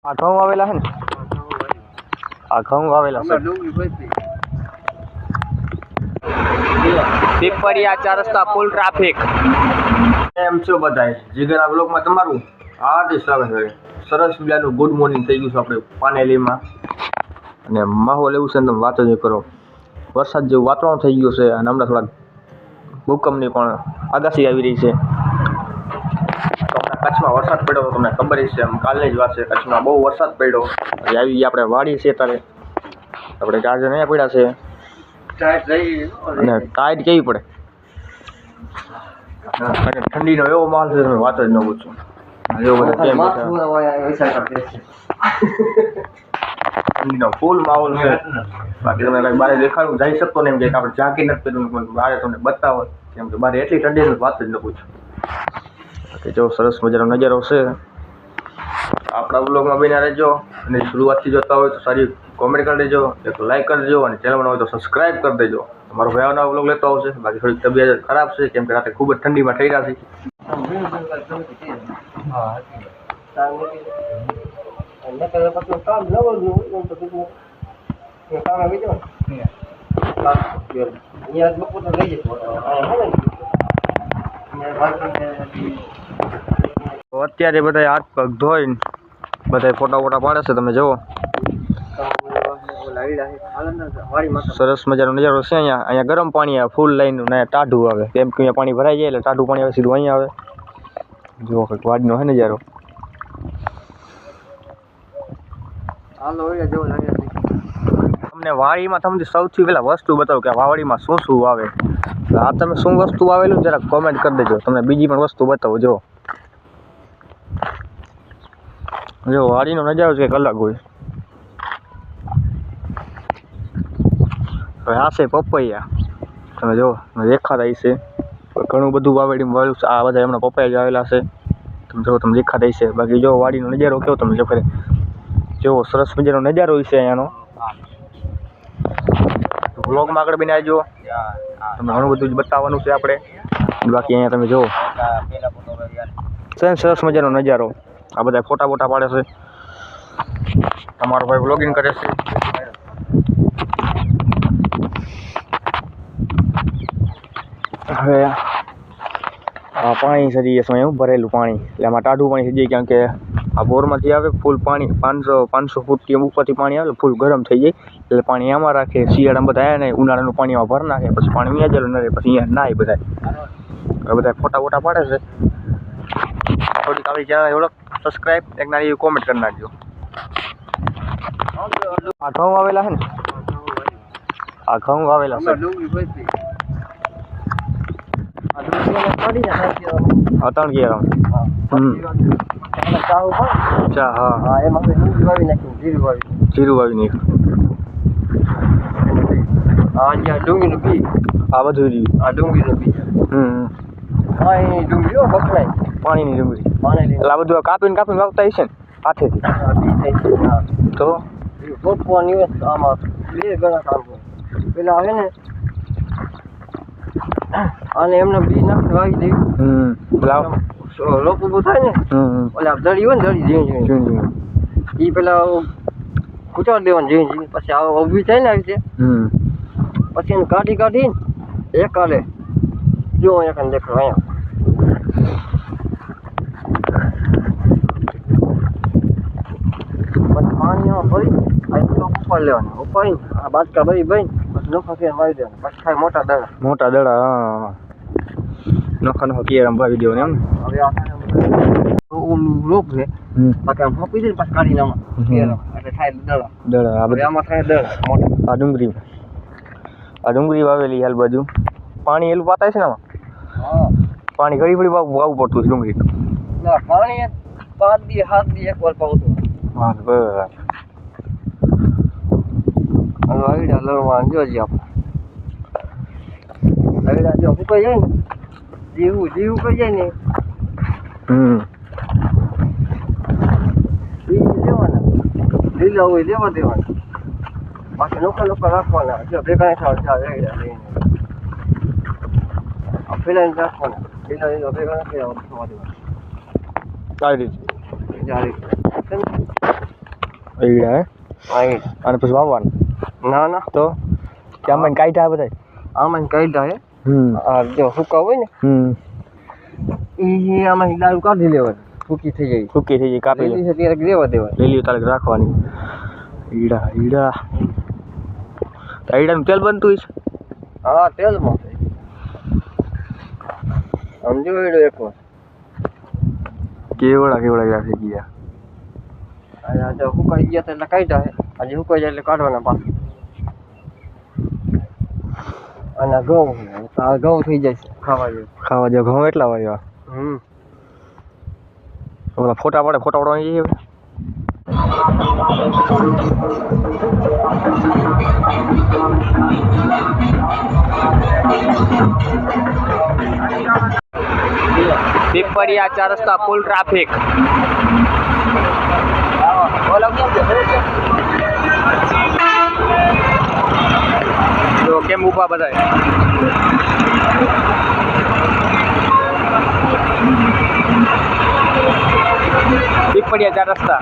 આ ઘઉં આવેલા છે ને, આ ઘઉં આવેલા છે પીપળિયા 4 રસ્તા ફૂલ ટ્રાફિક. એમ છો બધાય જીગરના બ્લોગમાં તમારું હાર્દિક સ્વાગત છે. સરસ મજાનું ગુડ મોર્નિંગ થઈ ગયું છે આપણે પાનેલીમાં, અને માહોલ એવું છે ને તમે વાત જ કરો. વરસાદ જેવું વાતાવરણ થઈ ગયું છે, અને હમણાં થોડાક ભૂકંપની પણ આગાહી આવી રહી છે. કચ્છમાં વરસાદ પડ્યો તો તમને ખબર છે, એમ કાલની જ વાત છે. કચ્છમાં બહુ વરસાદ પડ્યો. આવી આપણે વાડી છે ત્યારે આપણે ગાજર અહીંયા પડ્યા છે, અને ટાઈટ કેવી પડે, અને ઠંડીનો એવો માલ છે તમે વાત જ ન પૂછો. ઠંડીનો ફૂલ માહોલ છે. બાકી તમે કઈ બહાર દેખાડવું જઈ શકતો ને, એમ કે આપણે ઝાંકી નથી કર્યું બહાર તમને બતાવો, કેમ કે બહાર એટલી ઠંડી વાત જ ન પૂછો. બાકી જો સરસ મજાનો નજારો છે. આપણા બ્લોગમાં બન્યા રહેજો, અને શરૂઆતથી જોતા હોય તો સારી કોમેન્ટ કરી દેજો, એક લાઈક કરી દેજો, અને ચેનલમાં હોય તો સબસ્ક્રાઈબ કરી દેજો. તમારો ભાઈ નવો બ્લોગ લેતો આવશે. બાકી થોડીક તબિયત ખરાબ છે, કેમ કે રાતે ખૂબ જ ઠંડીમાં થઈ રહ્યા છે. અત્યારે બધા હાથ પગ ધોઈને બધા ફોટા પાડે છે, તમે જુઓ. સરસ મજાનો નજારો છે. અહીંયા ગરમ પાણી આવે ફૂલ લાઈન ને ટાઢું આવે, કેમ કે અહીંયા પાણી ભરાઈ જાય એટલે ટાઢું પાણી આવે સીધું અહીંયા આવે. જુઓ કંઈક વાડીનો છે નજારો. તમને વાડીમાં તમને સૌથી પહેલા વસ્તુ બતાવો કે વાડીમાં શું શું આવે. આ તમે શું વસ્તુ આવેલું જરાક કોમેન્ટ કરી દેજો. તમને બીજી પણ વસ્તુ બતાવો. જો વાડીનો નજારો કંઈક અલગ હોય. હવે આ છે પપૈયા, તમે જો દેખાતા છે. ઘણું બધું વાવેડીમાં વાવેલું છે. આ બધા એમના પપૈયા જ આવેલા છે, તમે જો તમને દેખાતા છે. બાકી જો વાડીનો નજારો કેવો તમે જો કરે, જો સરસ મજાનો નજારો છે અહીંયાનો. વ્લોગમાં આગળ બની આવજો, તમને ઘણું બધું જ બતાવવાનું છે આપણે. બાકી અહીંયા તમે જો સરસ મજાનો નજારો. આ બધા ફોટા પાડે છે. તમારો ભાઈ વ્લોગિંગ કરે છે. હવે આ પાણી સરી એવું ભરેલું પાણી, એટલે આમાં ટાઢું પાણી થઈ જાય, કારણ કે આ બોરમાંથી આવે ફૂલ પાણી. 500 ફૂટથી ઉપરથી પાણી આવે, ફૂલ ગરમ થઈ જાય એટલે પાણી આમાં રાખે. શિયાળામાં બધા આવ્યા ને ઉનાળાનું પાણી આમાં ભર નાખે, પછી પાણી અહીંયા જેલું ન રહે, પછી અહીંયા નાય બધા. હવે બધા ફોટા પાડે છે. થોડીક આવી ચેનલ ઓળખ સબસ્ક્રાઈબ, એક નાની એવી કોમેન્ટ કરી નાખજો. આ ઘઉં આવેલા છે ને, આ ઘઉં આવેલા છે. ત્રણ ગયા જીરું વાવી નાખ્યું. ડુંગળીનું બી આ બધું રહ્યું. આ ડુંગળીનું બી ડુંગળી બકરાય પાણીની ડુંગળી એટલે આ બધું કાપીને વાવતા હશે ને હાથેથી. તો રોપવાની આમાં 2 ગણા કામ પેલા આવે ને, અને એમને બી નાખી વાવી દઈ. રોપ ઉભું થાય ને, ઓલા જડી હોય ને, જડી ઝીણી એ પેલા કૂચાડી દેવાની ઝીણી. પછી આ ઊભી થાય ને આવી રીતે, પછી એને કાઢીને એક હાલે જો અહીંયા દેખો. અહીંયા પાણીમાં ભરી ઉપર લેવાનું, ઉપાડીને આ બાજકા ભરી પછી નોખા ફેર મારી દેવાનું. પછી થાય મોટા દડા. હા, નોખા કેર વાવી દેવાનું એમ. હવે રોપ છે, બાકી આમ ફોપી દે પછી કાઢીને આમાં એટલે થાય દડા. આમાં થાય દડા મોટા. આ ડુંગળી વાવેલી હાલ બાજુ. પાણી એલું પાતાય છે ને આમાં. પાણી ઘડી વાવવું પડતું છે ડુંગળી. પાણી 5 દી 7 દી એકવાર પાવતું. હા બરાબર. આવીડા લડવા જોજી આપણે. આવીડા જો ફૂકાઈ જાય ને, જીવું કરી જાય ને, લેવાના લીલા હોય લેવા દેવાના. બાકી નોખા રાખવાના. જો ભેગા લઈને ફેલાઈને રાખવાના. લીલા ભેગા નથી દેવાના. આવી રીતે ઈડા હે અને પછી વાવવાનું ના ના તો કે આમાં કાઢ્યા બધા આમાં કાઢ્યા હે આ જો હુકા હોય ને ઈ આમાં દારૂ કાઢી લેવાની સૂકી થઈ જાય કાપી લે ત્યારે રેવા દેવાની લીલી તારે રાખવાની ઈડા ઈડાનું તેલ બનતું છે હા તેલમાં સમજો ઈડો એકવાર કેવડા રાખી ગયા આજે હુકાઈ ગયા એટલે કાઢ્યા હે આજે હુકાઈ જાય એટલે કાઢવાના પાછા અને ઘઉં ઘઉં થઈ જાય છે ખાવા જેવું ઘઉં એટલા વાગ્યા ઓલા ફોટા પાડવાની જઈએ પીપળિયા 4 રસ્તા ફૂલ ટ્રાફિક જો કેમ ઉભા બધા પીપળિયા 4 રસ્તા